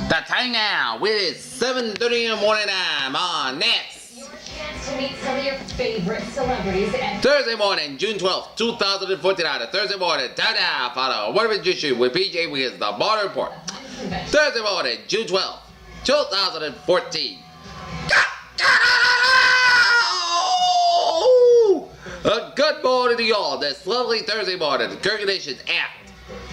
The time now is 7:30 in the morning time on next. Your chance to meet some of your favorite celebrities and Thursday morning, June 12th, 2014. Thursday morning, down follow What Have You with PJ Wiggins, the Border Report. Thursday morning, June 12th, 2014. A good morning to y'all this lovely Thursday morning. Current conditions at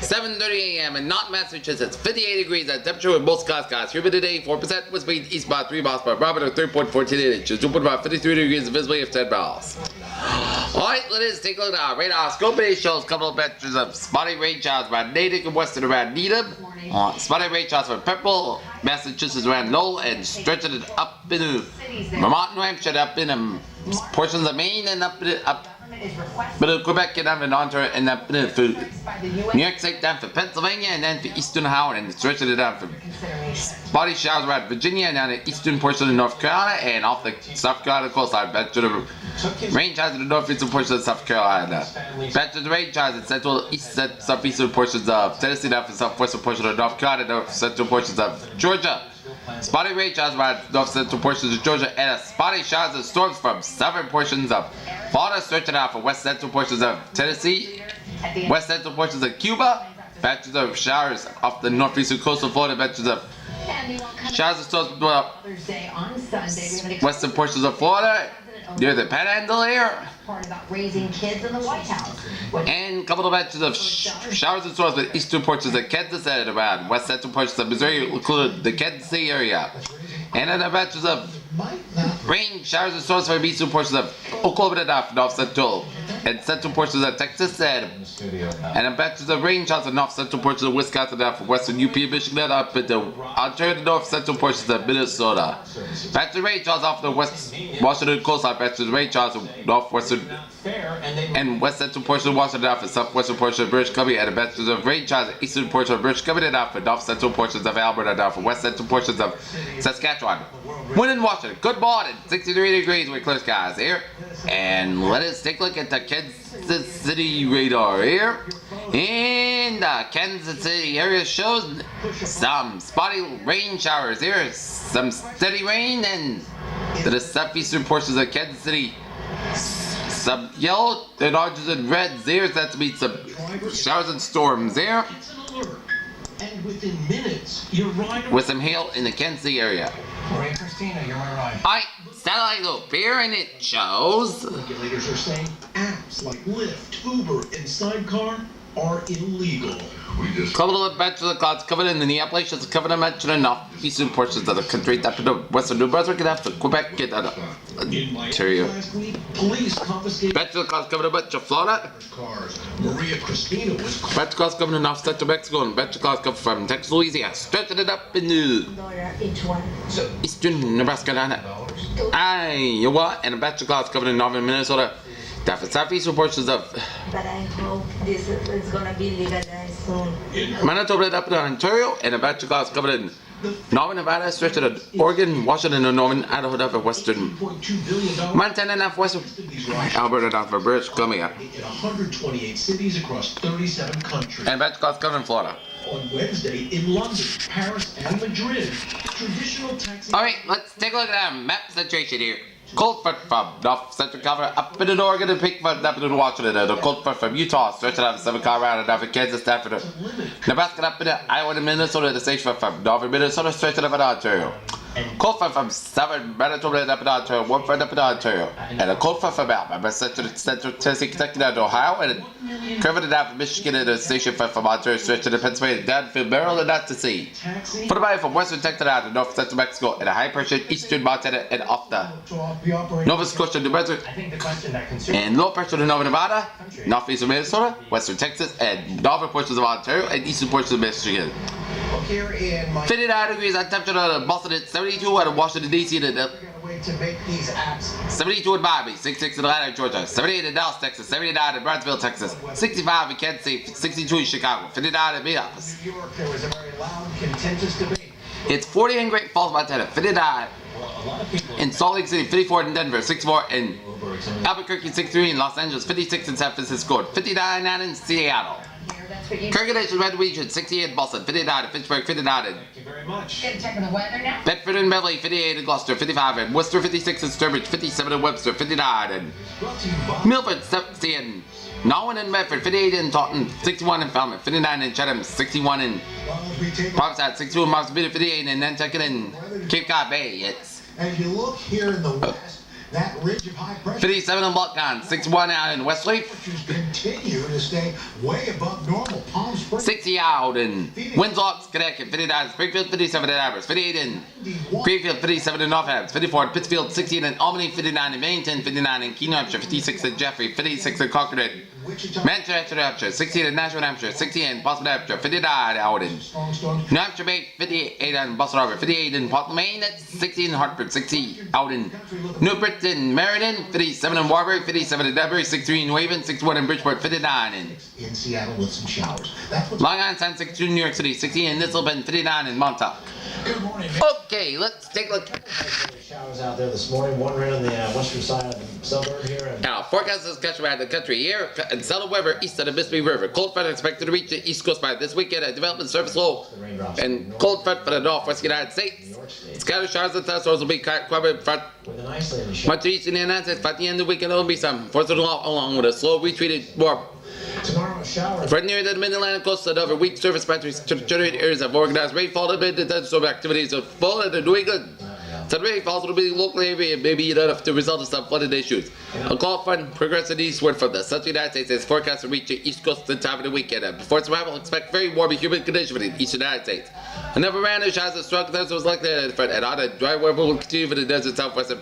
7:30 a.m. in North Massachusetts, 58 degrees at temperature with most skies. Humidity today, 4%, wind speed eastbound 3 miles per hour, barometer 3.14 inches, dew point about 53 degrees, visibility of 10 miles. Alright, let's take a look at our radar scope. It shows a couple of pictures of spotty rain showers around Natick and western around Needham. Spotty rain showers from Pepperell, Massachusetts around Lowell, and stretching it up into Vermont and Hampshire, up in portions of Maine, and up but Quebec and up in Ontario, and up in New York State, down for Pennsylvania, and then for eastern Howard, and stretching it down for spotty showers around Virginia, and down the eastern portion of North Carolina, and off the South Carolina coastline, back to the rain showers in the northeastern portion of South Carolina. Back to the rain showers in central, east, southeastern portions of Tennessee, down for southwestern portion of North Carolina, north central portions of Georgia. Spotty rain showers around north central portions of Georgia, and spotty showers and storms from southern portions of Florida, stretching out for west central portions of Tennessee, west central portions of Cuba, patches of showers off the northeastern coastal Florida, patches of showers and storms from western portions of Florida, near the Panhandle area, about raising kids in the White House. and a couple of patches of showers and storms with eastern portions of Kansas and around west central portions of Missouri, including the Kansas City area, and then patches of rain, showers and storms from eastern portions of Oklahoma and north central and central portions of Texas, and then patches of rain, showers in north central portions of Wisconsin and from western UP and Michigan up into Ontario and north central portions of Minnesota. Patches of rain, showers off the west Washington coastline, patches of rain, showers from northwestern and west central portion of Washington off the southwestern portion of British Columbia, and patches of rain, showers in eastern portion of British Columbia and off the north central portions of Alberta and off the west central portions of Saskatchewan. Wind in Washington, good morning, 63 degrees with clear skies here. And let us take a look at the Kansas City radar here. And the Kansas City area shows some spotty rain showers here, some steady rain, and to the southeastern portions of Kansas City, some yellow and oranges and reds there. So that's to be some showers and storms there. And within minutes, your rider with some hail in the Kansas City area. Maria Christina, you're my ride. Alright, satellite look here, and it shows Regulators are saying apps like Lyft, Uber, and Sidecar are illegal. couple of batches of clouds covered in the Appalachians, covered in much enough eastern portions of the country, up to the western New Brunswick, and after Quebec, and Ontario. Last week, police confiscated Batches of clouds covered in much of Florida. cars. Maria Christina was caught. Batch of clouds coming in north central Mexico, and batch of clouds coming from Texas, Louisiana, stretching it up into Each one. eastern Nebraska, Iowa, and a batch of clouds coming in northern Minnesota, down for southeastern portions of But I hope this is gonna be legalized soon. Manitoba up to Ontario, and a batch of clouds covered in northern Nevada, stretching to Oregon, Washington, and northern Idaho, down for western $2.2 billion Montana, and northwestern Alberta, down for British Columbia, in 128 cities across 37 countries. and batch of clouds covered in Florida. On Wednesday in London, Paris, and Madrid, traditional taxi. Alright, let's take a look at our map situation here. Cold front from north central California up into Oregon and Pink front up into Washington, and a cold front from Utah stretching out to southern Colorado and down for Kansas, down for Nebraska up into Iowa and Minnesota, and the station from northern Minnesota stretching up into Ontario. Cold front from southern Manitoba and up into Ontario, warm front up into Ontario, and a cold front from Alabama, central Tennessee, Kentucky down to Ohio, and curving it down from Michigan, and a station front from Ontario stretching to Pennsylvania, down to Maryland, not to sea. Put away from western Texas down to north central Mexico, and a high pressure eastern Montana, and off the Nova Scotia, New Brunswick, and low pressure to Nova Nevada, northeastern Minnesota, western Texas, and northern portions of Ontario, and eastern portions of Michigan. Here in my 59 degrees at temperature at Boston at 72, at Washington D.C. at way to make these apps 72 in Miami, 66 in Atlanta, Georgia, 78 in Dallas, Texas, 79 in Brownsville, Texas, 65 in Kansas City, 62 in Chicago, 59 in Minneapolis. New York. There was a very loud, contentious debate. It's 40 in Great Falls, Montana, 59 in Salt Lake City, 54 in Denver, 64 in Albuquerque, 63 in Los Angeles, 56 in San Francisco, 59 in Seattle. That's what you Current conditions, Red Region, 68 Boston, 59 in Fitchburg, 59 in Thank you very much. Get a check of the weather now. Bedford and Beverly, 58 in Gloucester, 55 in Worcester, 56 in Sturbridge, 57 in Webster, 59 in Brought to you by Milford, 60 in Norwin and Medford, 58 in Taunton, 61 in Falmouth, 59 in Chatham, 61 in we take Provincetown, 62 in Mossville, 58 in Nantucket and Cape Cod Bay. It's and you look here in the west, that ridge of high pressure 57 in Bucktown, 61 out in Westleaf, temperatures continue to stay way above normal. Palm Springs 60 out in Windsor, Connecticut, 59 in Springfield, 57 in Amherst, 58 in Greenfield, 57 in Northampton, 54 in Pittsfield, 16 in Albany, 59 in Bennington, 59 in Keene, New Hampshire, 56 in Jeffrey, 56 in Concord, Manchester, New Hampshire, 16 in Nashville, New Hampshire, 16 in Boston, New Hampshire, 59 out in New Hampshire Bay, 58 in Boston Harbor, 58 in Portland, Maine, 16 in Hartford, 60 out in Newport in Meriden, 57 in Warburg, 57 in Denver, 63 in Waven, 61 in Bridgeport, 59 in Seattle with some showers. That's what's Long Island Sound, 62 in New York City, 60 in Nisselben, 59 in Montauk. good morning. Okay, let's take a look. Showers out there this morning, one right on the western side of the suburb here. And Now, forecast is catch around the country here and settled weather east of the Mississippi River. Cold front expected to reach the east coast by this weekend. A development surface low and cold front for the northwest United States. Scattered showers and thunderstorms will be covered front with an isolated shower. much east in the United States. By the end of the weekend, there will be some forcing along with a slow retreated warm. Tomorrow, a shower. For near the mid-Atlantic coast, another weak surface patterns to generate areas of organized rainfall and thunderstorm activities will fall into New England. Some rainfalls will be locally heavy and maybe enough to result in some flooded issues. A cold front progressing eastward from the central United States is forecast to reach the east coast at the time of the weekend. And before its arrival, expect very warm and humid conditions for the eastern United States. Another random showers and strong thunderstorms likely in the front, and on a dry weather will continue for the desert southwest and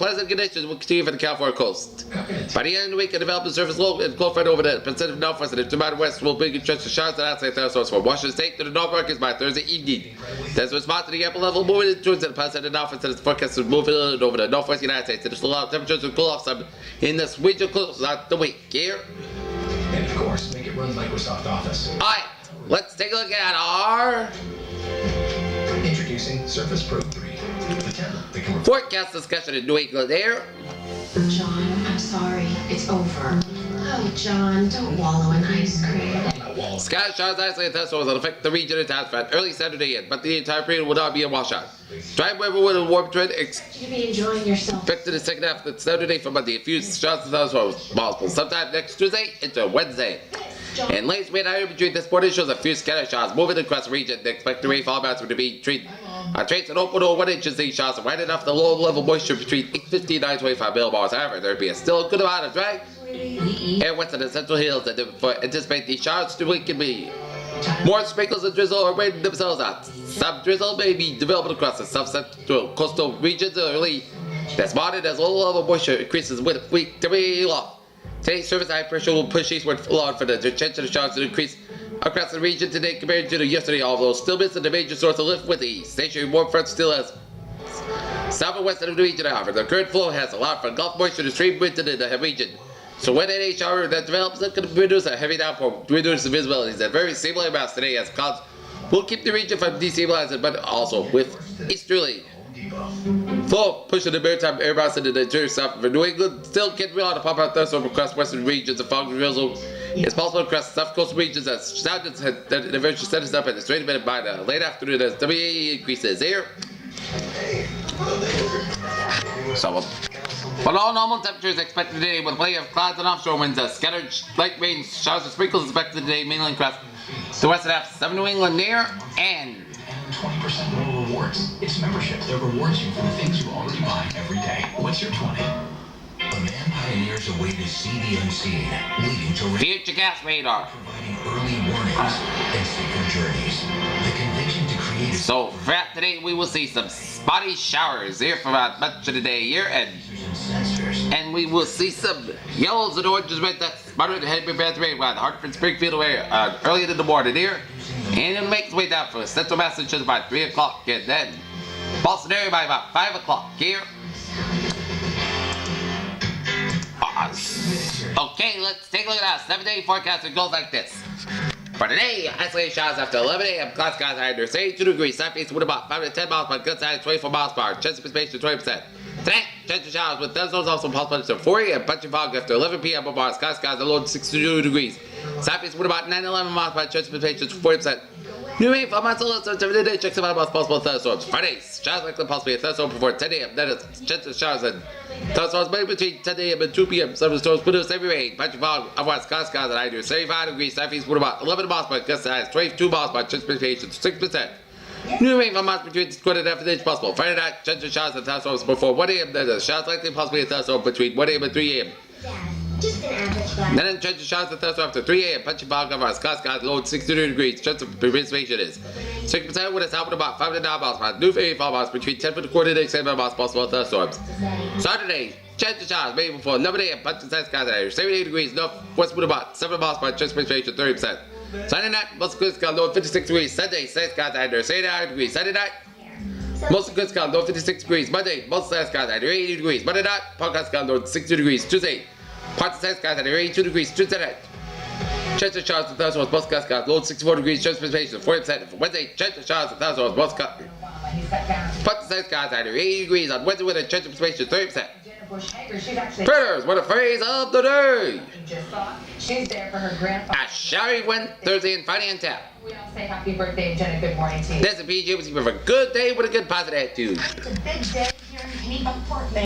pleasant conditions will continue for the California coast. By the end of the week, a developing surface low and cold front over the Pacific Northwest and the Mountain West will bring a stretch of showers and outside thunderstorms from Washington State to the North Americas by Thursday evening. There's a response to the upper level moving towards the Pacific Northwest and its forecast is moving over the northwest United States. And the slow out temperatures will cool off some in this region close out the week here. And of course, make it run Microsoft Office. Alright, let's take a look at our Introducing Surface Pro 3. The tablet that can forecast discussion in New England here. John, I'm sorry. It's over. Oh, John, don't wallow in ice cream. Sky showers, isolated thunderstorms will affect the region of Tasman early Saturday yet, but the entire period will not be a washout. Dry weather with a warm trend You be enjoying yourself. expected the second half of the Saturday for Monday. A few showers and thunderstorms possible sometime next Tuesday into Wednesday. And late mid-hour between this morning shows a few scattered showers moving across the region. They expect the rainfall amounts to be trace and open or 1 inch of these showers, right enough the low level moisture between 850 and 925 millibars. However, there'd be a still good amount of dry air west of the central hills that anticipate these showers to week can be more sprinkles and drizzle are waiting themselves out. Some drizzle may be developing across the south-central coastal regions early this morning as low level moisture increases with week to be long. Today's surface high pressure will push eastward along for the chance of the showers to increase across the region today compared to yesterday, although still missing the major source of lift with the stationary warm front still has south and west of the region. However, the current flow has allowed for Gulf moisture to stream into the region. So when any shower that develops, it can produce a heavy downpour, reduce the visibility. At very stable amounts today as clouds will keep the region from destabilizing, but also with easterly flow pushing the maritime air mass into the interior south of New England. Still can't rely on the pop-out thunderstorm across western regions of fog and drizzle. It's possible across the south coastal regions as standards that eventually set us up at the straight minute by the late afternoon as WA increases here. So, but all normal temperatures expected today with plenty of clouds and offshore winds. Scattered light rain showers and sprinkles expected today, mainly across the western half, 7 New England near and 20% more rewards. It's membership that rewards you for the things you already buy every day. What's your 20? A man pioneers a way to see the unseen, leading to future gas radar. providing early warnings and safer journeys. The conviction to create So throughout today we will see some spotty showers here for about much of the day here sensors. and we will see some yellows and oranges right that's moderate heavy bad rain around Hartford Springfield area early in the morning here. And it'll make its way down for central Massachusetts by 3 o'clock and then Boston area by about 5 o'clock here. Okay, let's take a look at our 7-day forecast. It goes like this. For today, isolated showers after 11 a.m. Cloud skies high under 82 degrees. Southeast wind about 5 to 10 miles per gun side, 24 miles per hour. Chance of precipitation 20%. Tonight, chance of showers with thunderstorms also possible until 4 a.m. Punch and fog after 11 p.m. Skies the low 62 degrees. Southeast with about 9-11 miles by chance of precipitation 40%. New rain for months also every day. Checks about possible thunderstorms. Fridays, showers likely possibly a thunderstorm before 10 a.m. Then it's chance of showers and thunderstorms maybe between 10 a.m. and 2 p.m. Thunderstorms produce heavy rain. Punch and fog otherwise skies at I do 75 degrees. Southeast with about 11 miles by gust size 22 miles by chance of precipitation 6%. New rain for months between 20 and half an inch possible. Friday night, chance of showers and thunderstorms before 1 a.m. Then it's showers likely possibly a thunderstorm between 1 a.m. and 3 a.m. Just an average guy. Then chance of showers and thunderstorms after 3 a.m. Punch and fog otherwise skies low 62 degrees. Chance of precipitation is 6% with a south about 5 to 9 miles per hour. New rain for months between 10 and a quarter to 7 miles possible thunderstorms. Saturday, chance of showers maybe before 11 a.m. Punch and skies at 78 degrees. North west with about 7 miles per hour. Chance of precipitation 30%. Sunday night, most good skies low 56 degrees. Sunday, skies at 79 degrees. Sunday night, most good skies low 56 degrees. Monday, most skies at 80 degrees. Monday night, podcast skies low 60 degrees. Tuesday, parts of skies at 82 degrees. Tuesday night, chance of showers and thunderstorms, most skies low 64 degrees. Chance of precipitation 40%. Wednesday, chance of showers and thunderstorms, most skies parts of skies at 80 degrees. On Wednesday, with a chance of precipitation 30%. Critters, what a phrase of the day! She's there for her grandfather. A showery win Thursday and Friday on tap. We all say happy birthday, Jenna. Good morning to you. This is PJ with you for a good day with a good positive attitude. It's a big day here in Kennebunkport, Maine.